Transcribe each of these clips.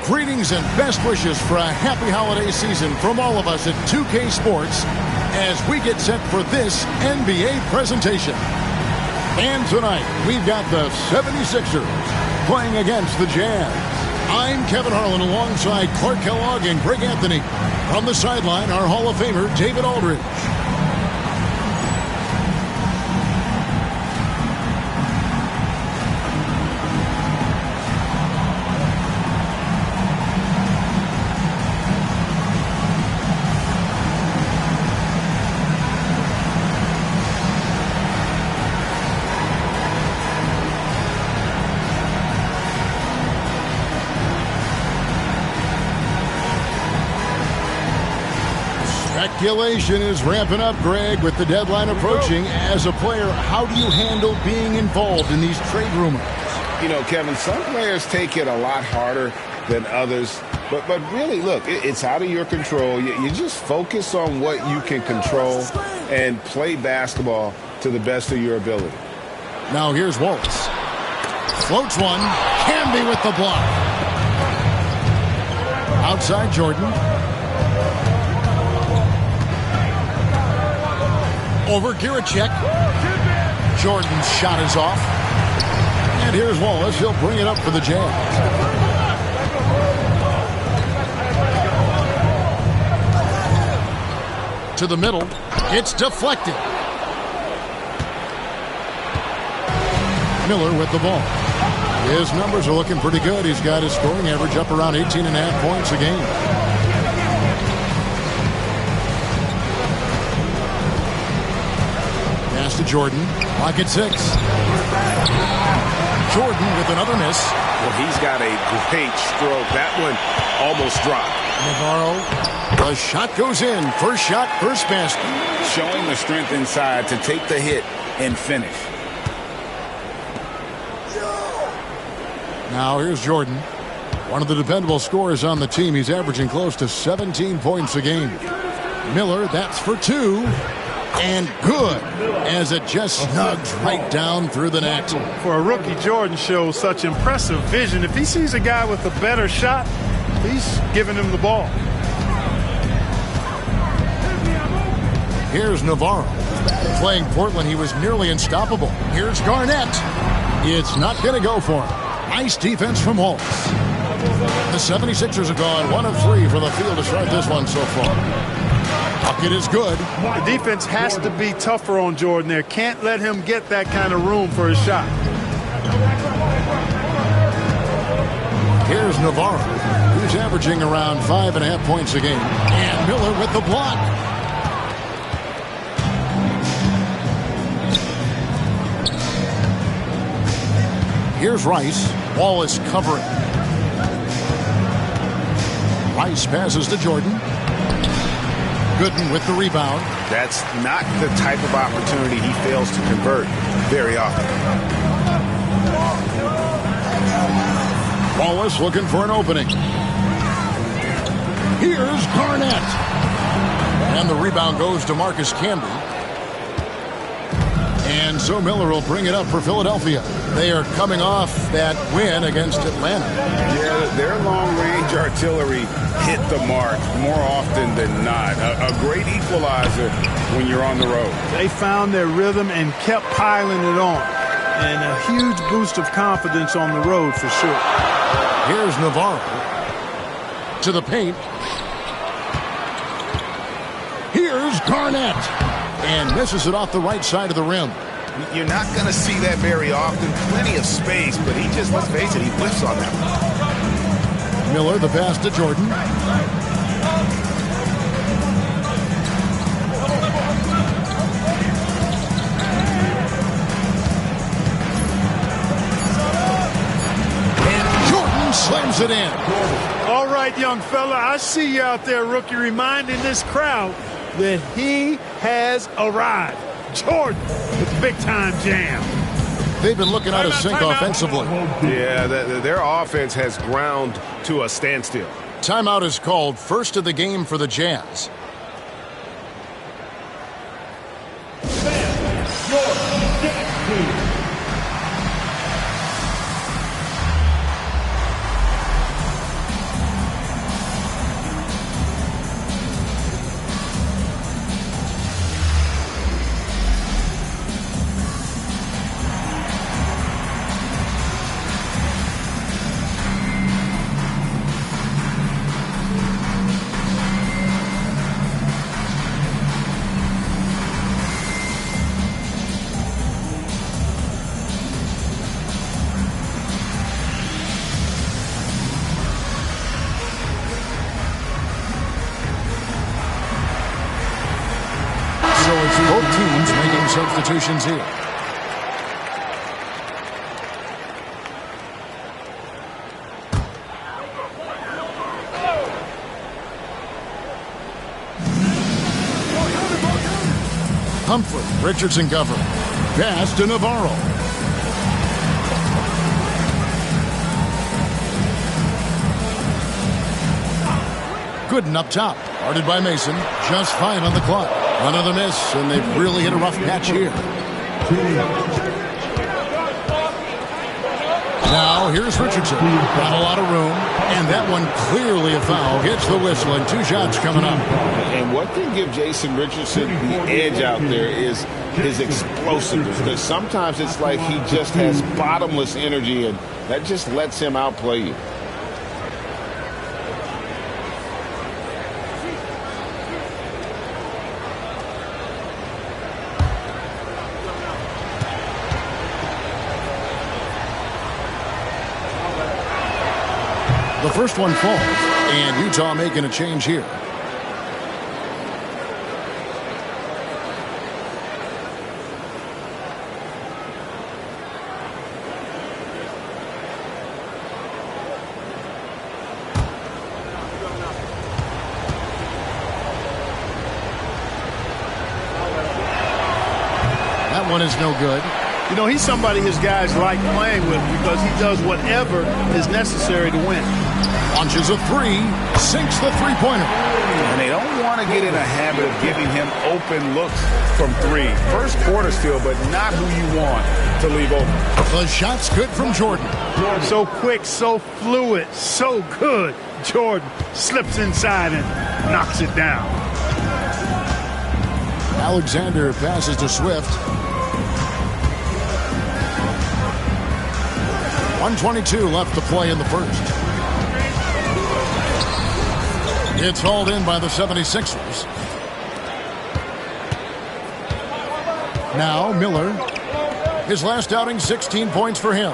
Greetings and best wishes for a happy holiday season from all of us at 2K Sports as we get set for this NBA presentation. And tonight, we've got the 76ers playing against the Jazz. I'm Kevin Harlan alongside Clark Kellogg and Greg Anthony. From the sideline, our Hall of Famer, David Aldridge. Speculation is ramping up, Greg, with the deadline approaching. As a player, how do you handle being involved in these trade rumors? You know, Kevin, some players take it a lot harder than others. But really, look, it's out of your control. You just focus on what you can control and play basketball to the best of your ability. Now here's Wallace. Floats one. Camby with the block. Outside Jordan. Over Giricek. Jordan's shot is off. And here's Wallace. He'll bring it up for the Jazz. To the middle. It's deflected. Miller with the ball. His numbers are looking pretty good. He's got his scoring average up around 18.5 points a game. To Jordan, lock at 6. Jordan with another miss. Well, he's got a great stroke. That one almost dropped. Navarro, the shot goes in. First shot, first basket. Showing the strength inside to take the hit and finish. Now here's Jordan. One of the dependable scorers on the team. He's averaging close to 17 points a game. Miller, that's for 2. And good, as it just snugs right down through the net. For a rookie, Jordan shows such impressive vision. If he sees a guy with a better shot, he's giving him the ball. Here's Navarro. Playing Portland, he was nearly unstoppable. Here's Garnett. It's not going to go for him. Nice defense from Wallace. The 76ers have gone 1 of 3 for the field to start this one so far. Bucket is good. The defense has to be tougher on Jordan there. Can't let him get that kind of room for his shot. Here's Navarro, who's averaging around 5.5 points a game. And Miller with the block. Here's Rice. Wallace covering. Rice passes to Jordan. Gooden with the rebound. That's not the type of opportunity he fails to convert very often. Wallace looking for an opening. Here's Garnett. And the rebound goes to Marcus Camby. And so Miller will bring it up for Philadelphia. They are coming off that win against Atlanta. Yeah, their long-range artillery hit the mark more often than not. A great equalizer when you're on the road. They found their rhythm and kept piling it on. And a huge boost of confidence on the road for sure. Here's Navarro. To the paint. Here's Garnett. And misses it off the right side of the rim. You're not going to see that very often. Plenty of space, but he just, let's face it, he whiffs on that one. Miller, the pass to Jordan. And Jordan slams it in. All right, young fella, I see you out there, rookie, reminding this crowd that he has arrived. Jordan with the big-time jam. They've been looking out of sync offensively. Yeah, their offense has ground to a standstill. Timeout is called. First of the game for the Jazz. making substitutions here. Humphrey, Richardson cover. Pass to Navarro. Gooden up top. Guarded by Mason. Just 5 on the clock. Another miss, and they've really hit a rough patch here. Now, here's Richardson. Got a lot of room, and that one clearly a foul. Gets the whistle, and 2 shots coming up. And what can give Jason Richardson the edge out there is his explosiveness. Because sometimes it's like he just has bottomless energy, and that just lets him outplay you. The first one falls, and Utah making a change here. That one is no good. You know, he's somebody his guys like playing with because he does whatever is necessary to win. Launches a 3, sinks the three-pointer. And they don't want to get in a habit of giving him open looks from 3. First quarter still, but not who you want to leave open. The shot's good from Jordan. So quick, so fluid, so good. Jordan slips inside and knocks it down. Alexander passes to Swift. 1:22 left to play in the first. It's hauled in by the 76ers. Now Miller. His last outing, 16 points for him.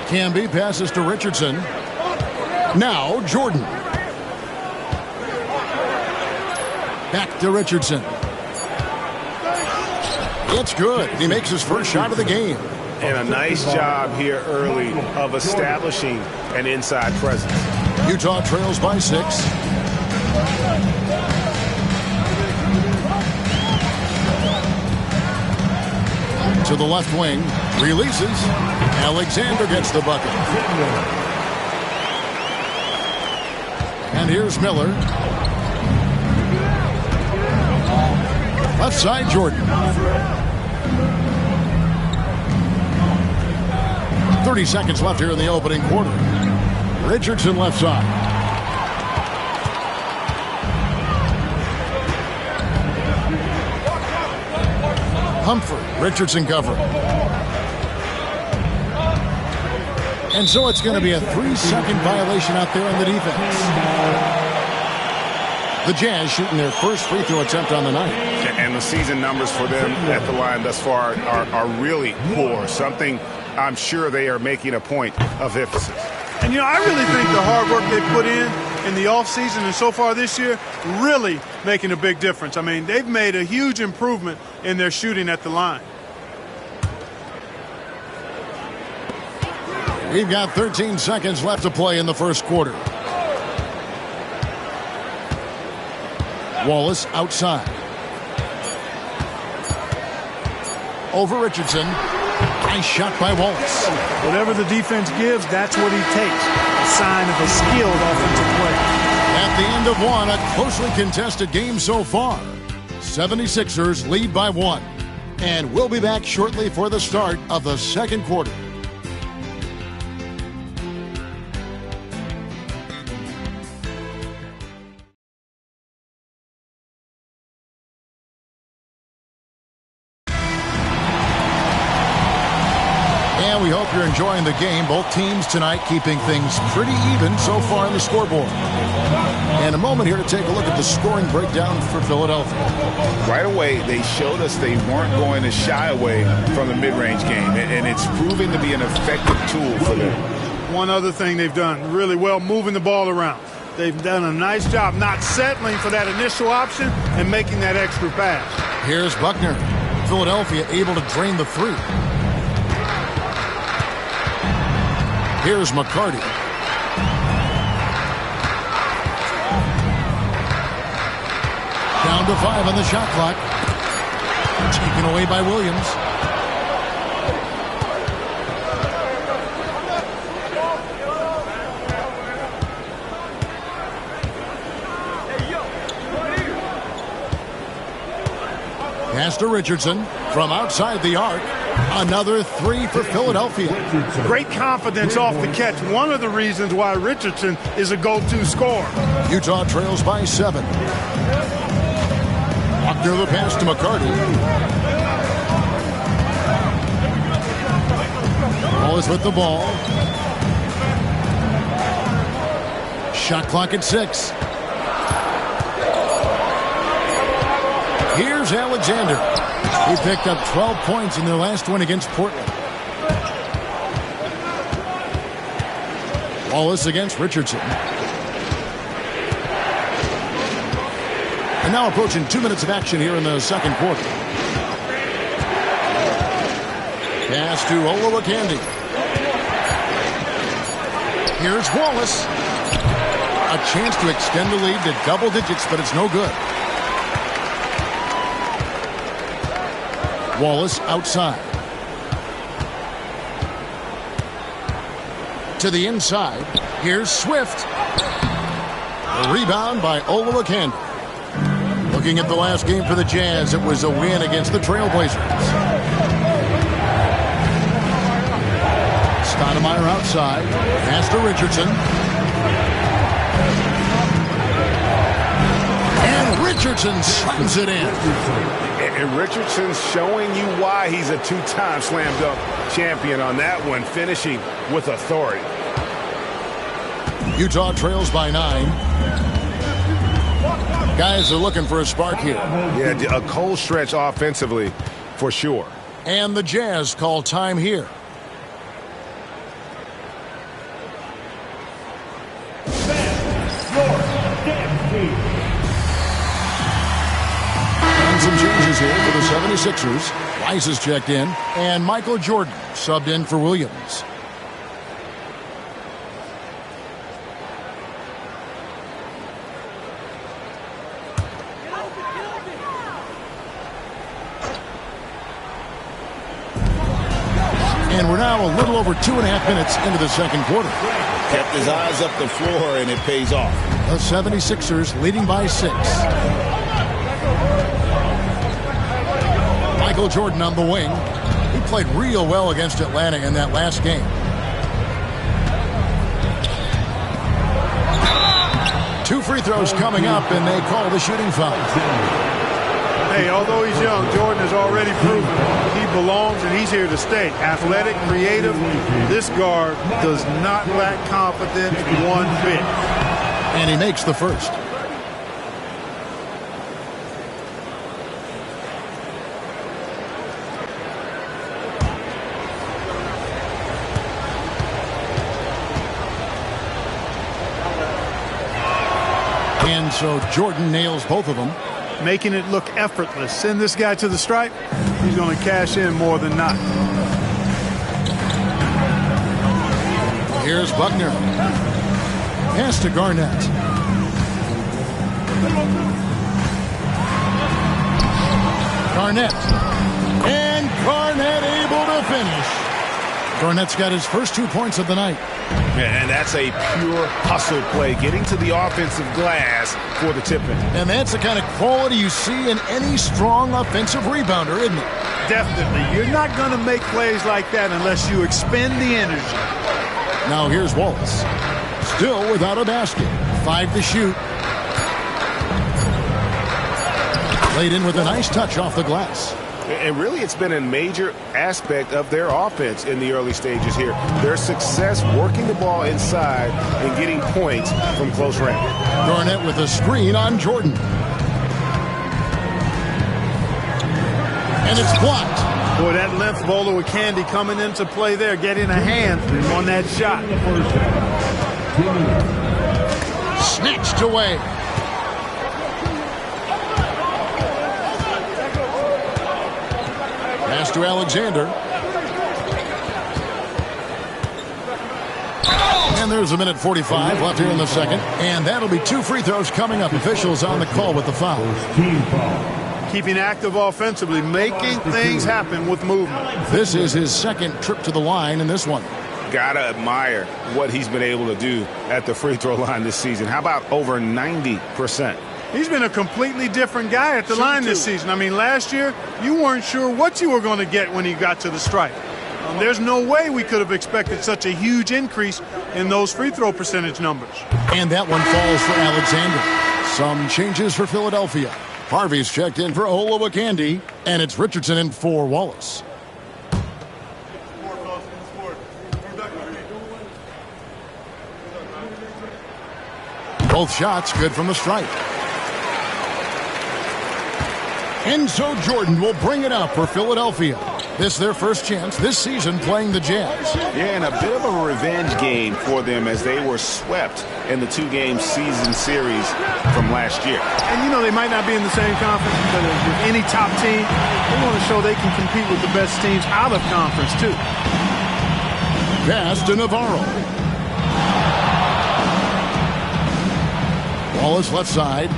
Camby passes to Richardson. Now Jordan. Back to Richardson. It's good. He makes his first shot of the game. And a nice job here early of establishing an inside presence. Utah trails by 6. To the left wing. Releases. Alexander gets the bucket. And here's Miller. Left side, Jordan. 30 seconds left here in the opening quarter. Richardson left side. Humphrey, Richardson cover. And so it's going to be a 3-second violation out there on the defense. The Jazz shooting their first free throw attempt on the night. And the season numbers for them at the line thus far are really poor. Something I'm sure they are making a point of emphasis. And, you know, I really think the hard work they put in the offseason and so far this year really making a big difference. I mean, they've made a huge improvement in their shooting at the line. We've got 13 seconds left to play in the first quarter. Wallace outside. Over Richardson. Nice shot by Wallace. Whatever the defense gives, that's what he takes. A sign of a skilled offensive player. At the end of one, a closely contested game so far. 76ers lead by 1. And we'll be back shortly for the start of the second quarter. We hope you're enjoying the game. Both teams tonight keeping things pretty even so far on the scoreboard. And a moment here to take a look at the scoring breakdown for Philadelphia. Right away, they showed us they weren't going to shy away from the mid-range game, and it's proving to be an effective tool for them. One other thing they've done really well, moving the ball around. They've done a nice job not settling for that initial option and making that extra pass. Here's Buckner. Philadelphia able to drain the three. Here's McCarty. Down to 5 on the shot clock. Taken away by Williams. Pass to Richardson from outside the arc. Another three for Philadelphia. Great confidence off the catch. One of the reasons why Richardson is a go-to scorer. Utah trails by 7. Buckner the pass to McCarty. Wallace with the ball. Shot clock at 6. Here's Alexander. He picked up 12 points in their last one against Portland. Wallace against Richardson. And now approaching 2 minutes of action here in the second quarter. Pass to Olowokandi. Here's Wallace. A chance to extend the lead to double digits, but it's no good. Wallace outside. To the inside. Here's Swift. A rebound by Olowokandi. Looking at the last game for the Jazz, it was a win against the Trailblazers. Stoudemire outside. Pass to Richardson. And Richardson slams it in. And Richardson's showing you why he's a two-time slam dunk champion on that one, finishing with authority. Utah trails by 9. Guys are looking for a spark here. Yeah, a cold stretch offensively for sure. And the Jazz call time here. And some changes here for the 76ers. Rice is checked in, and Michael Jordan subbed in for Williams. And we're now a little over 2.5 minutes into the second quarter. Kept his eyes up the floor, and it pays off. The 76ers leading by 6. Michael Jordan on the wing. He played real well against Atlanta in that last game. Two free throws coming up, and they call the shooting foul. Hey, although he's young, Jordan has already proven he belongs and he's here to stay. Athletic, creative. This guard does not lack confidence one bit. And he makes the first. And so Jordan nails both of them. Making it look effortless. Send this guy to the stripe. He's going to cash in more than not. Here's Buckner. Pass to Garnett. Garnett. And Garnett able to finish. Garnett's got his first 2 points of the night. And that's a pure hustle play, getting to the offensive glass for the tip-in. And that's the kind of quality you see in any strong offensive rebounder, isn't it? Definitely. You're not going to make plays like that unless you expend the energy. Now here's Wallace. Still without a basket. 5 to shoot. Laid in with a nice touch off the glass. And really, it's been a major aspect of their offense in the early stages here. Their success working the ball inside and getting points from close range. Garnett with a screen on Jordan. And it's blocked. Boy, that length of Olowokandi coming into play there, getting a hand on that shot. snatched away. Pass to Alexander. And there's a minute 45 left here in the second. And that'll be 2 free throws coming up. Officials on the call with the foul. Keeping active offensively, making things happen with movement. This is his second trip to the line in this one. Gotta admire what he's been able to do at the free throw line this season. How about over 90%? He's been a completely different guy at the line this season. I mean, last year, you weren't sure what you were going to get when he got to the stripe. There's no way we could have expected such a huge increase in those free throw percentage numbers. And that one falls for Alexander. Some changes for Philadelphia. Harvey's checked in for Olowokandi, and it's Richardson in for Wallace. Both shots good from the stripe. Enzo Jordan will bring it up for Philadelphia. This is their first chance this season playing the Jazz. Yeah, and a bit of a revenge game for them as they were swept in the 2-game season series from last year. And, you know, they might not be in the same conference, but with any top team, they want to show they can compete with the best teams out of conference, too. Pass to Navarro. Wallace left side.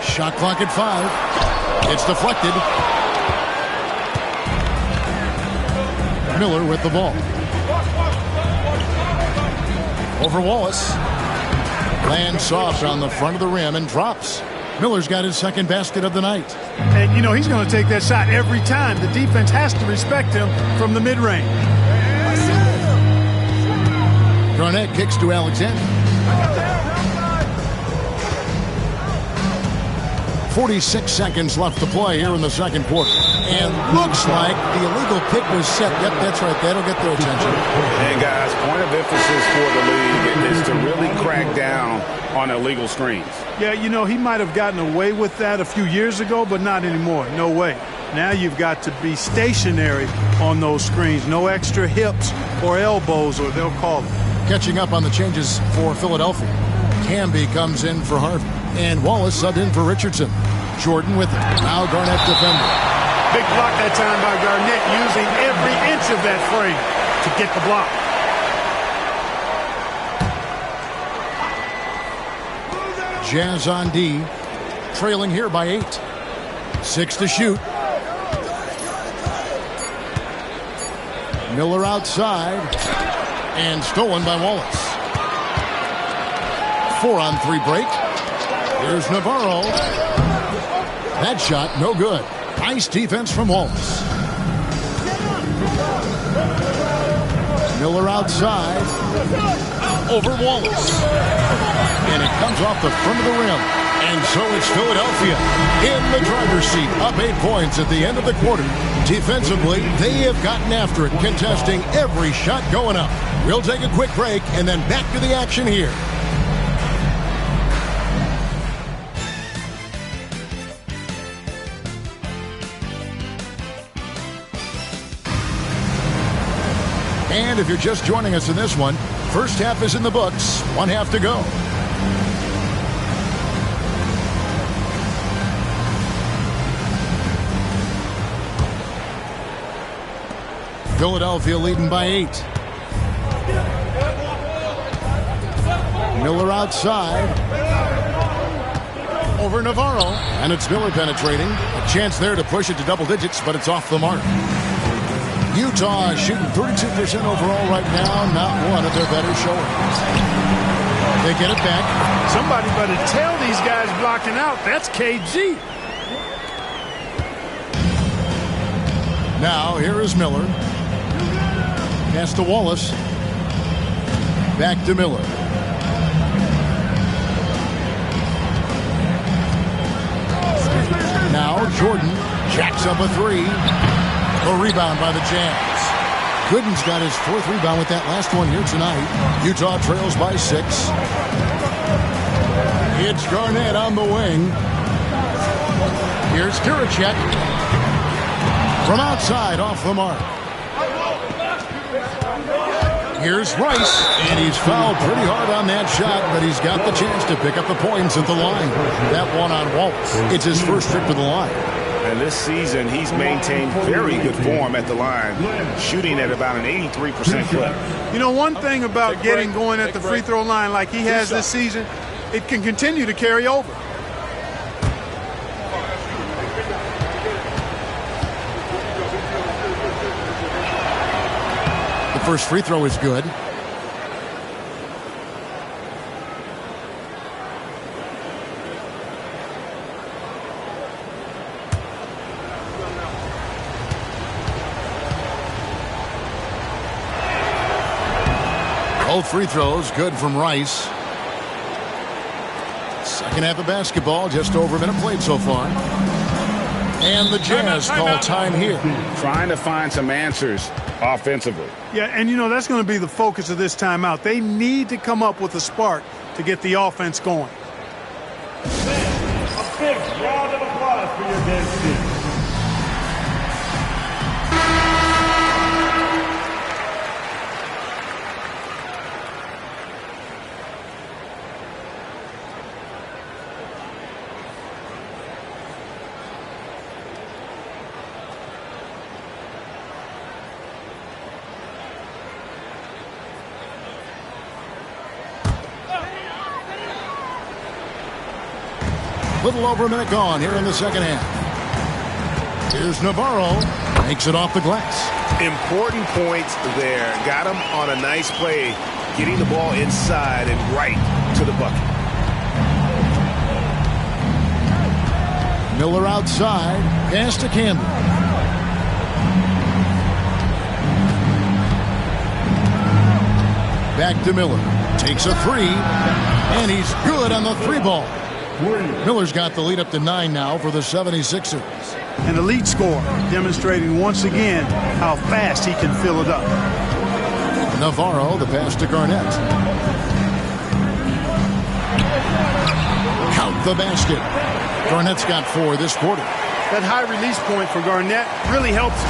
Shot clock at 5. It's deflected. Miller with the ball. Over Wallace. Lands soft on the front of the rim and drops. Miller's got his second basket of the night. And, you know, he's going to take that shot every time. The defense has to respect him from the mid-range. Garnett kicks to Alexander. 46 seconds left to play here in the second quarter. And looks like the illegal pick was set. Yep, that's right. That'll get their attention. And, guys, point of emphasis for the league is to really crack down on illegal screens. Yeah, you know, he might have gotten away with that a few years ago, but not anymore. No way. Now you've got to be stationary on those screens. No extra hips or elbows, or they'll call it. Catching up on the changes for Philadelphia. Camby comes in for Harvey. And Wallace subbed in for Richardson. Jordan with it. Now Garnett defending. Big block that time by Garnett, using every inch of that frame to get the block. Jazz on D. Trailing here by 8. 6 to shoot. Miller outside. And stolen by Wallace. 4-on-3 break. Here's Navarro. That shot, no good. Nice defense from Wallace. Miller outside. Over Wallace. And it comes off the front of the rim. And so it's Philadelphia in the driver's seat, up 8 points at the end of the quarter. Defensively, they have gotten after it, contesting every shot going up. We'll take a quick break and then back to the action here. And if you're just joining us in this one, first half is in the books, 1 half to go. Philadelphia leading by 8. Miller outside. Over Navarro. And it's Miller penetrating. A chance there to push it to double digits, but it's off the mark. Utah shooting 32% overall right now. Not one of their better showings. They get it back. Somebody better tell these guys blocking out. That's KG. Now here is Miller. Pass to Wallace. Back to Miller. Now Jordan jacks up a 3. A rebound by the Jazz. Gooden's got his 4th rebound with that last one here tonight. Utah trails by 6. It's Garnett on the wing. Here's Kiricek. From outside, off the mark. Here's Rice, and he's fouled pretty hard on that shot, but he's got the chance to pick up the points at the line. That one on Waltz. It's his first trip to the line. And this season, he's maintained very good form at the line, shooting at about an 83% clip. You know, one thing about getting going at the free throw line like he has this season, it can continue to carry over. The first free throw is good. Both free throws good from Rice. Second half of basketball, just over a minute played so far. And the Jazz call time here. Trying to find some answers offensively. Yeah, and you know, that's going to be the focus of this timeout. They need to come up with a spark to get the offense going. A big round of applause for your dance team. Little over a minute gone here in the second half. Here's Navarro. Makes it off the glass. Important points there. Got him on a nice play, getting the ball inside and right to the bucket. Miller outside. Pass to Campbell. Back to Miller. Takes a three. And he's good on the three ball. Miller's got the lead up to 9 now for the 76ers. An elite scorer, demonstrating once again how fast he can fill it up. Navarro, the pass to Garnett. Count the basket. Garnett's got 4 this quarter. That high release point for Garnett really helps him.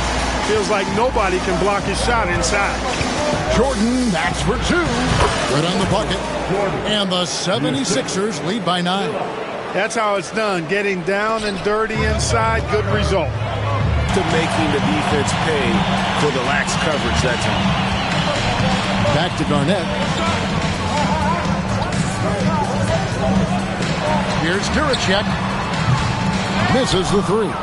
Feels like nobody can block his shot inside. Jordan, that's for 2. Good on the bucket. And the 76ers lead by 9. That's how it's done. Getting down and dirty inside. Good result. To making the defense pay for the lax coverage that time. Back to Garnett. Here's Juracek. Misses the 3.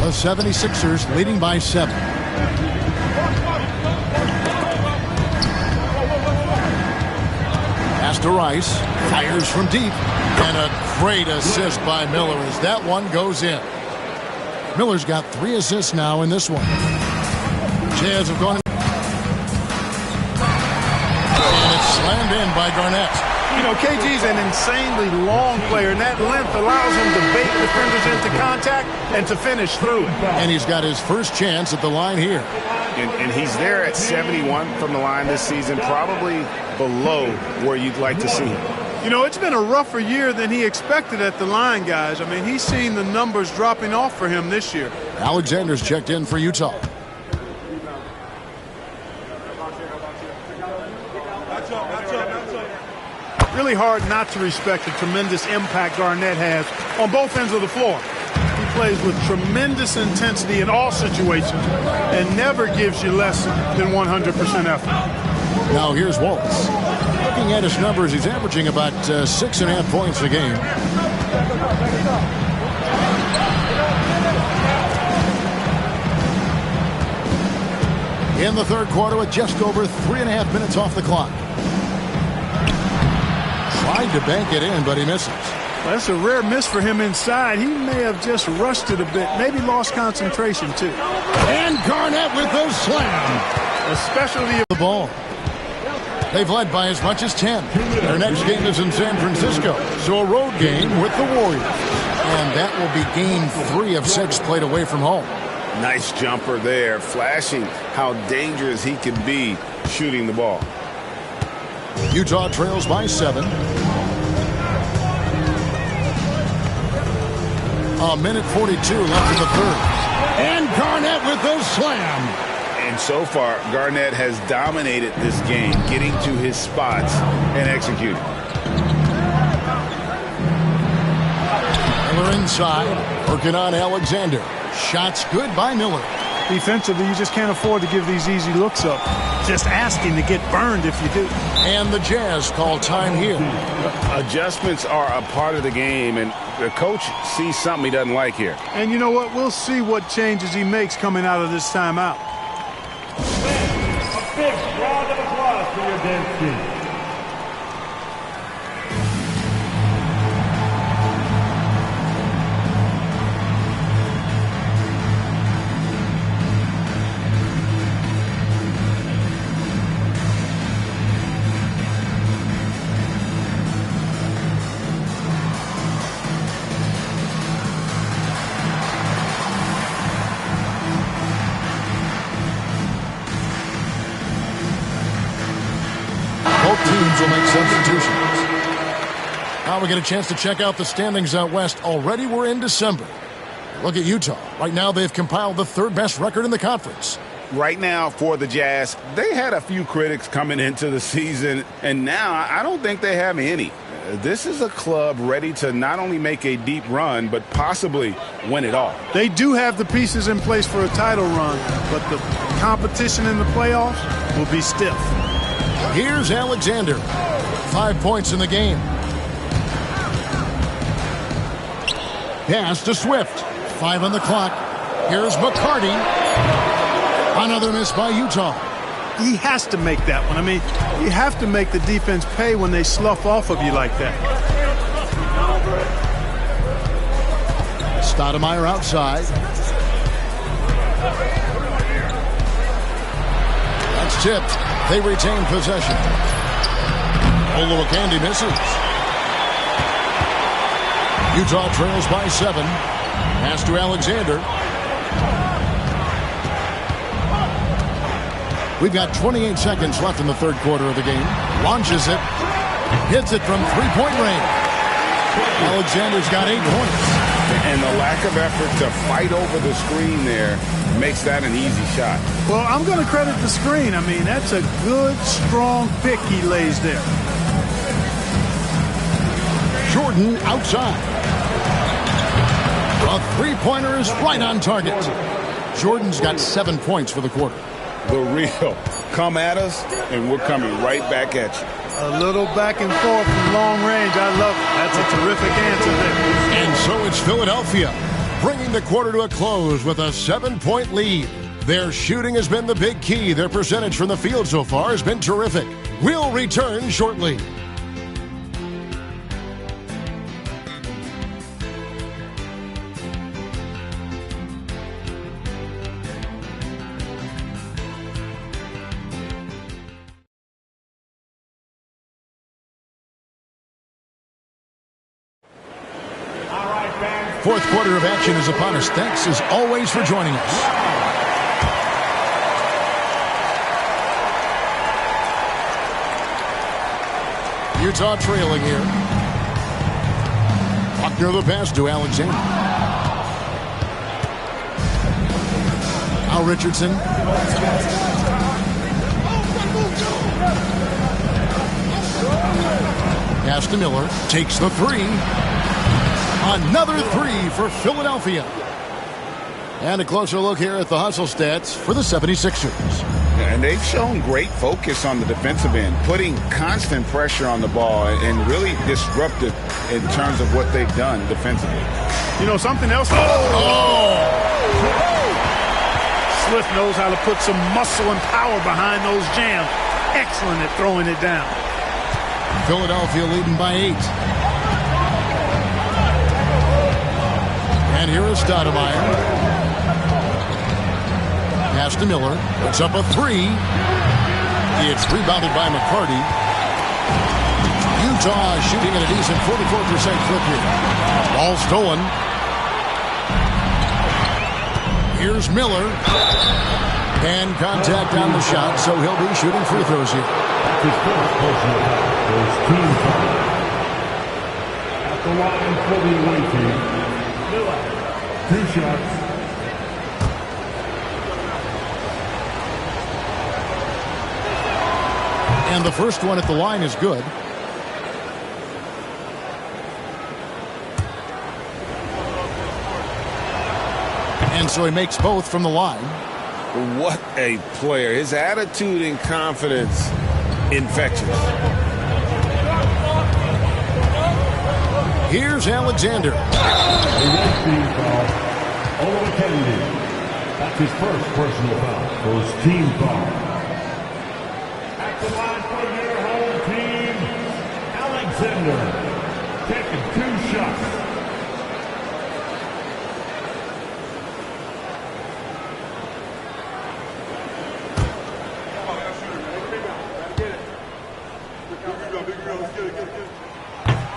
The 76ers leading by 7. Pass to Rice. Fires from deep. And a great assist by Miller as that one goes in. Miller's got 3 assists now in this one. Jazz have gone. And it's slammed in by Garnett. You know, KG's an insanely long player, and that length allows him to bait defenders into contact and to finish through it. And he's got his first chance at the line here. And he's there at 71 from the line this season, probably below where you'd like to see him. You know, it's been a rougher year than he expected at the line, guys. I mean, he's seen the numbers dropping off for him this year. Alexander's checked in for Utah. Really hard not to respect the tremendous impact Garnett has on both ends of the floor. He plays with tremendous intensity in all situations and never gives you less than 100% effort. Now here's Waltz. Looking at his numbers, he's averaging about 6.5 points a game. In the third quarter with just over 3.5 minutes off the clock. Tried to bank it in, but he misses. Well, that's a rare miss for him inside. He may have just rushed it a bit, maybe lost concentration too. And Garnett with the slam. Especially the ball. They've led by as much as 10. Their next game is in San Francisco, so a road game with the Warriors. And that will be game 3 of 6 played away from home. Nice jumper there, flashing how dangerous he can be shooting the ball. Utah trails by 7. A minute 42 left in the third. And Garnett with the slam. And And so far, Garnett has dominated this game, getting to his spots and executing. Miller inside, working on Alexander. Shots good by Miller. Defensively, you just can't afford to give these easy looks up. Just asking to get burned if you do. And the Jazz call time here. Adjustments are a part of the game, and the coach sees something he doesn't like here. And you know what? We'll see what changes he makes coming out of this timeout. A big round of applause for your dance team. Teams will make substitutions. Now we get a chance to check out the standings out west. Already we're in December. Look at Utah. Right now they've compiled the third best record in the conference. Right now for the Jazz, they had a few critics coming into the season, and now I don't think they have any. This is a club ready to not only make a deep run, but possibly win it all. They do have the pieces in place for a title run, but the competition in the playoffs will be stiff. Here's Alexander. 5 points in the game. Pass to Swift. 5 on the clock. Here's McCarty. Another miss by Utah. He has to make that one. I mean, you have to make the defense pay when they slough off of you like that. Stoudemire outside. That's tipped. They retain possession. Olowokandi misses. Utah trails by 7. Pass to Alexander. We've got 28 seconds left in the third quarter of the game. Launches it. Hits it from three-point range. Alexander's got 8 points. And the lack of effort to fight over the screen there makes that an easy shot. Well, I'm going to credit the screen. I mean, that's a good, strong pick he lays there. Jordan outside. A three-pointer is right on target. Jordan's got 7 points for the quarter. The real. Come at us, and we're coming right back at you. A little back and forth from long range. I love it. That's a terrific answer there. And so it's Philadelphia, bringing the quarter to a close with a 7-point lead. Their shooting has been the big key. Their percentage from the field so far has been terrific. We'll return shortly. Fourth quarter of action is upon us. Thanks as always for joining us. Utah trailing here. Buckner the pass to Alexander. Now Richardson. Pass to Miller. Takes the three. Another three for Philadelphia. And a closer look here at the hustle stats for the 76ers. And they've shown great focus on the defensive end, putting constant pressure on the ball and really disruptive in terms of what they've done defensively. You know, something else? Swift knows how to put some muscle and power behind those jams. Excellent at throwing it down. Philadelphia leading by 8. And here is Stoudemire. Pass to Miller. Puts up a three. It's rebounded by McCarty. Utah shooting at a decent 44% clip here. Ball stolen. Here's Miller. And contact on the shot, so he'll be shooting free throws here. His first personal foul is team foul. At the line for the away team, Miller. 2 shots. And the first one at the line is good. And so he makes both from the line. What a player. His attitude and confidence, infectious. Here's Alexander. That's his first personal foul. First team foul. At the line for your home team, Alexander. Taking 2 shots.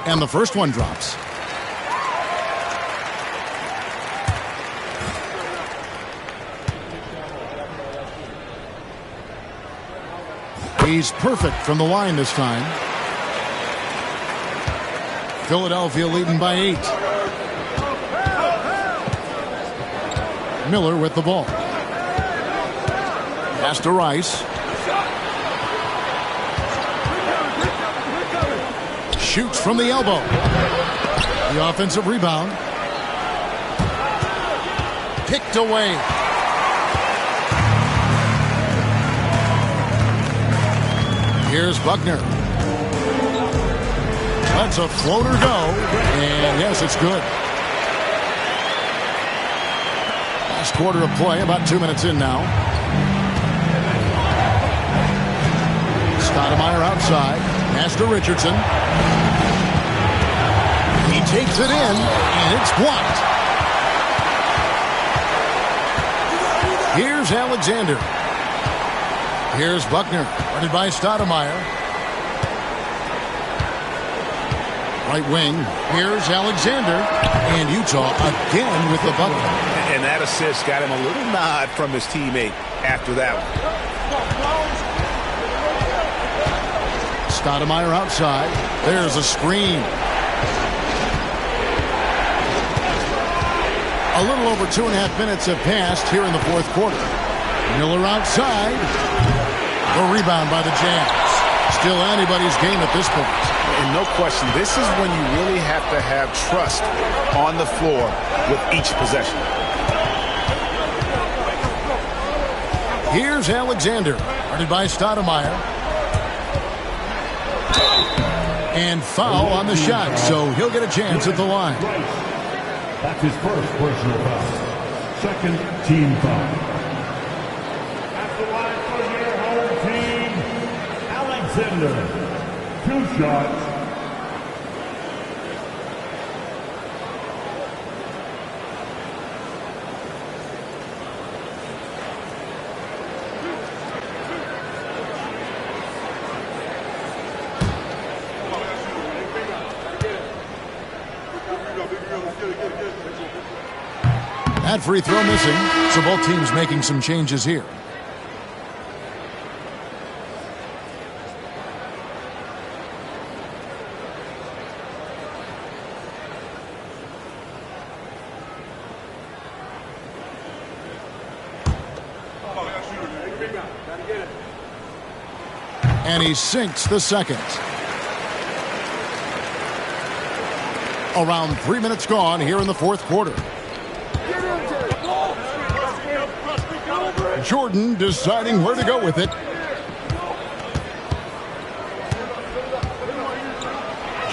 And the first one drops. He's perfect from the line this time. Philadelphia leading by 8. Miller with the ball. Pass to Rice. Shoots from the elbow. The offensive rebound. Picked away. Here's Buckner. Lets a floater go. And yes, it's good. Last quarter of play, about 2 minutes in now. Stoudemire outside. Pass to Richardson. He takes it in, and it's blocked. Here's Alexander. Here's Buckner, guarded by Stoudemire. Right wing, here's Alexander. And Utah again with the bucket. And that assist got him a little nod from his teammate after that one. Stoudemire outside. There's a screen. A little over 2.5 minutes have passed here in the fourth quarter. Miller outside. The rebound by the Jazz. Still anybody's game at this point. And no question, this is when you really have to have trust on the floor with each possession. Here's Alexander, guarded by Stoudemire. And foul on the shot, so he'll get a chance at the line. That's his first personal foul. Second team foul. At the line for your home team, Alexander. 2 shots. That free throw missing, so both teams making some changes here. And he sinks the second. Around 3 minutes gone here in the fourth quarter. Jordan deciding where to go with it.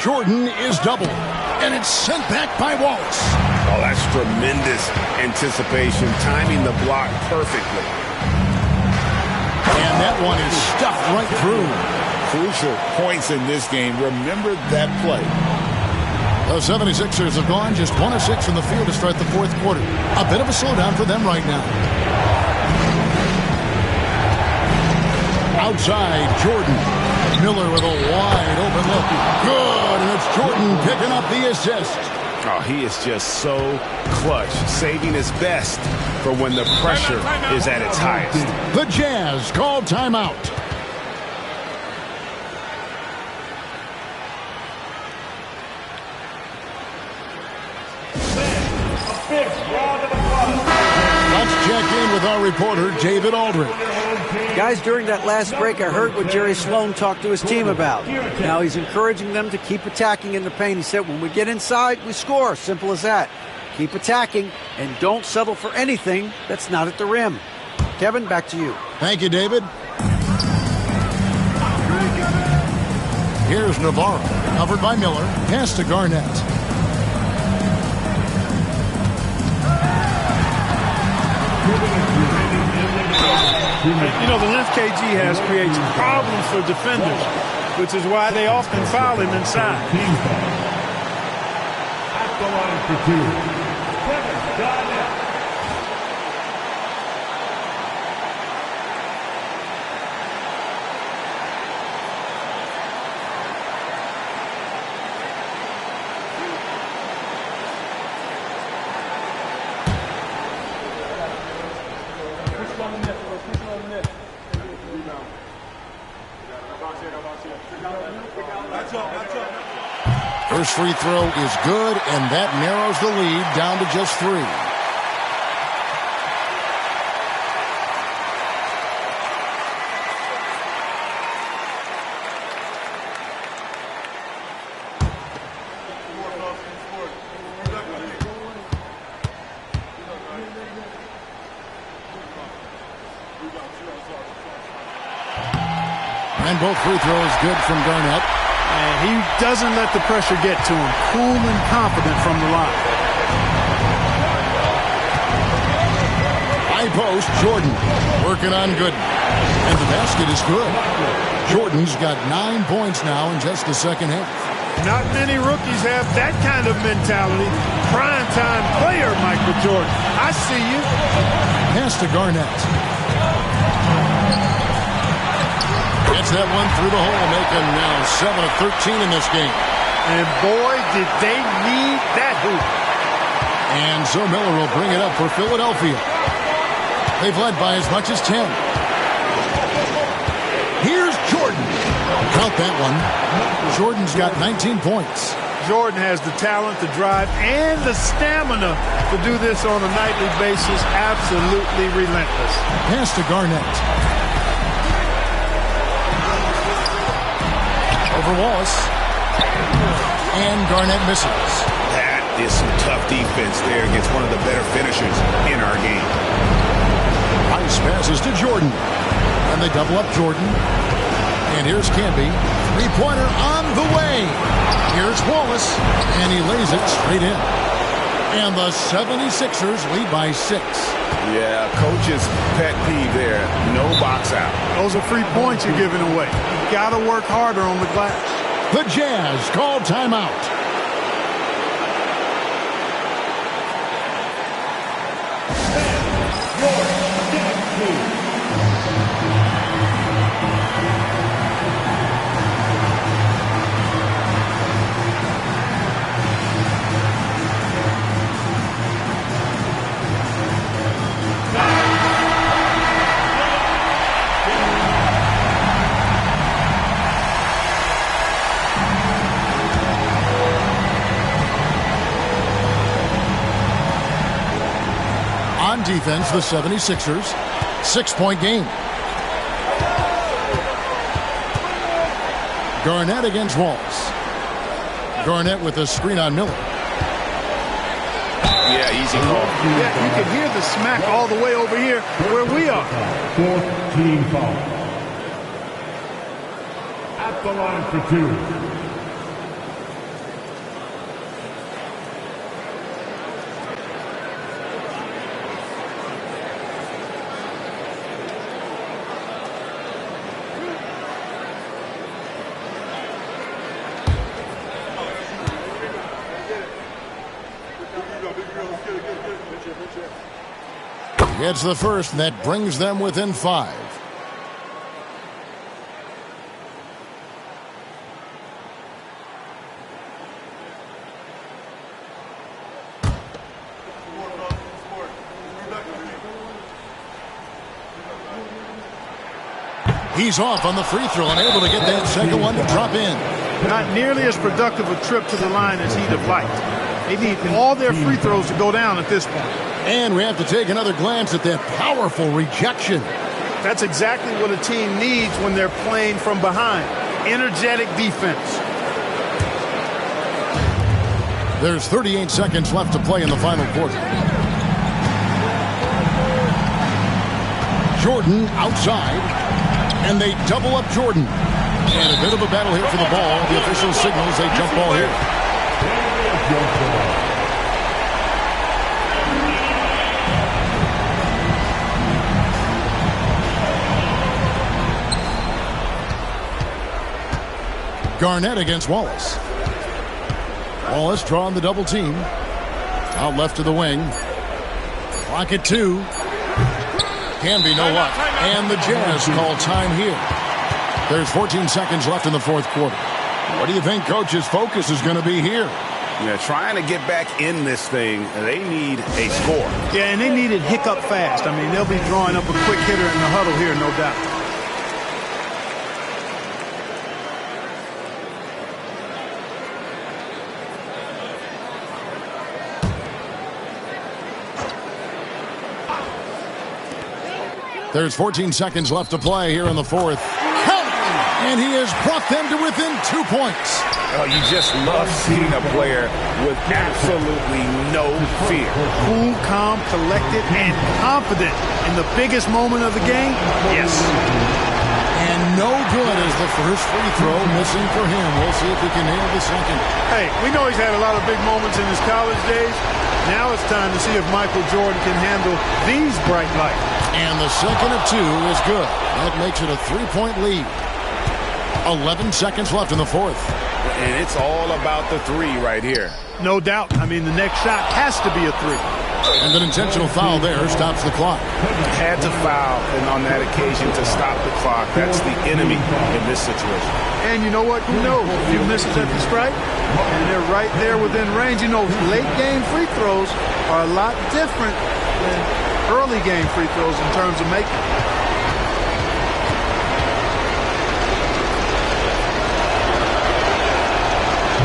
Jordan is doubled, and it's sent back by Wallace. Oh, that's tremendous anticipation, timing the block perfectly. And that one is stuffed right through. Crucial points in this game. Remember that play. The 76ers have gone just 1 of 6 from the field to start the fourth quarter. A bit of a slowdown for them right now. Outside, Jordan. Miller with a wide open look. Good, and it's Jordan picking up the assist. Oh, he is just so clutch, saving his best for when the pressure is at its highest. The Jazz call timeout. Let's check in with our reporter David Aldridge. Guys, during that last break, I heard what Jerry Sloan talked to his team about. Now he's encouraging them to keep attacking in the paint. He said, when we get inside, we score. Simple as that. Keep attacking and don't settle for anything that's not at the rim. Kevin, back to you. Thank you, David. Here's Navarro, covered by Miller. Pass to Garnett. You know, the length KG has creates problems for defenders, which is why they often foul him inside. At the line for two, Kevin Garnett. First free throw is good, and that narrows the lead down to just 3. And both free throws good from Garnett. And he doesn't let the pressure get to him. Cool and confident from the line. High post, Jordan working on Gooden. And the basket is good. Jordan's got 9 points now in just the second half. Not many rookies have that kind of mentality. Prime time player, Michael Jordan. I see you. Pass to Garnett. Gets that one through the hole, making now 7 of 13 in this game. And boy, did they need that hoop. And so Miller will bring it up for Philadelphia. They've led by as much as 10. Here's Jordan. Count that one. Jordan's got 19 points. Jordan has the talent, the drive, and the stamina to do this on a nightly basis. Absolutely relentless. Pass to Garnett. Over Wallace. And Garnett misses. That is some tough defense there against one of the better finishers in our game. Ice passes to Jordan. And they double up Jordan. And here's Canby. Three-pointer on the way. Here's Wallace. And he lays it straight in. And the 76ers lead by 6. Yeah, coach's pet peeve there. No box out. Those are free points you're giving away. You got to work harder on the glass. The Jazz call timeout. On defense, the 76ers, 6-point game. Garnett against Wallace. Garnett with a screen on Miller. Yeah, easy call. Yeah, you can hear the smack all the way over here where we are. 4th team foul. At the line for 2. Gets the first, and that brings them within 5. He's off on the free throw and able to get that second one to drop in. Not nearly as productive a trip to the line as he'd have liked. They need all their free throws to go down at this point. And we have to take another glance at that powerful rejection. That's exactly what a team needs when they're playing from behind. Energetic defense. There's 38 seconds left to play in the final quarter. Jordan outside, and they double up Jordan. And a bit of a battle here for the ball. The official signals a jump ball here. Garnett against Wallace. Wallace drawing the double team. Out left to the wing. Clock at 2. Can be no luck. And the Jazz call time here. There's 14 seconds left in the fourth quarter. What do you think Coach's focus is going to be here? Yeah, trying to get back in this thing, they need a score. Yeah, and they need it hiccup fast. I mean, they'll be drawing up a quick hitter in the huddle here, no doubt. There's 14 seconds left to play here in the fourth. And he has brought them to within 2 points. Oh, you just love seeing a player with absolutely no fear. Cool, calm, collected, and confident in the biggest moment of the game. Yes. And no good as the first free throw missing for him. We'll see if he can nail the second. Hey, we know he's had a lot of big moments in his college days. Now it's time to see if Michael Jordan can handle these bright lights. And the second of 2 is good. That makes it a 3-point lead. 11 seconds left in the fourth. And it's all about the 3 right here. No doubt. I mean, the next shot has to be a 3. And an intentional foul there stops the clock. Had to foul, and on that occasion to stop the clock. That's the enemy in this situation. And you know what? Who knows? If you miss it at the strike, and they're right there within range. You know, late game free throws are a lot different than early game free throws in terms of making.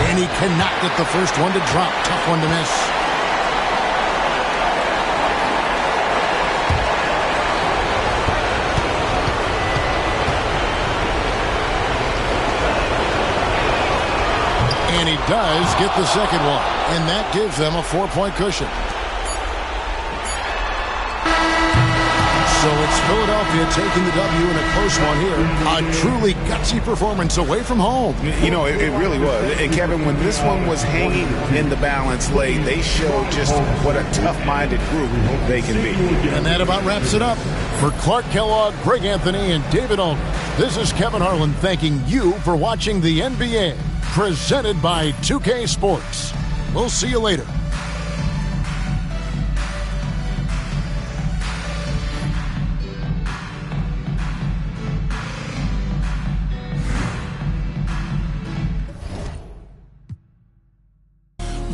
And he cannot get the first one to drop. Tough one to miss. And he does get the second one. And that gives them a 4-point cushion. So it's Philadelphia taking the W in a close one here. A truly gutsy performance away from home. You know, it really was. And Kevin, when this one was hanging in the balance late, they showed just what a tough-minded group they can be. And that about wraps it up. For Clark Kellogg, Greg Anthony, and David Ullman, this is Kevin Harlan thanking you for watching the NBA, presented by 2K Sports. We'll see you later.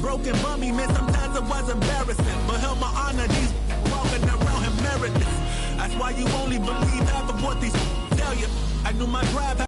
Broken bummy, man, sometimes it was embarrassing. But held my honor, these walking around him meritless. That's why you only believe half of what these tell you. I knew my drive.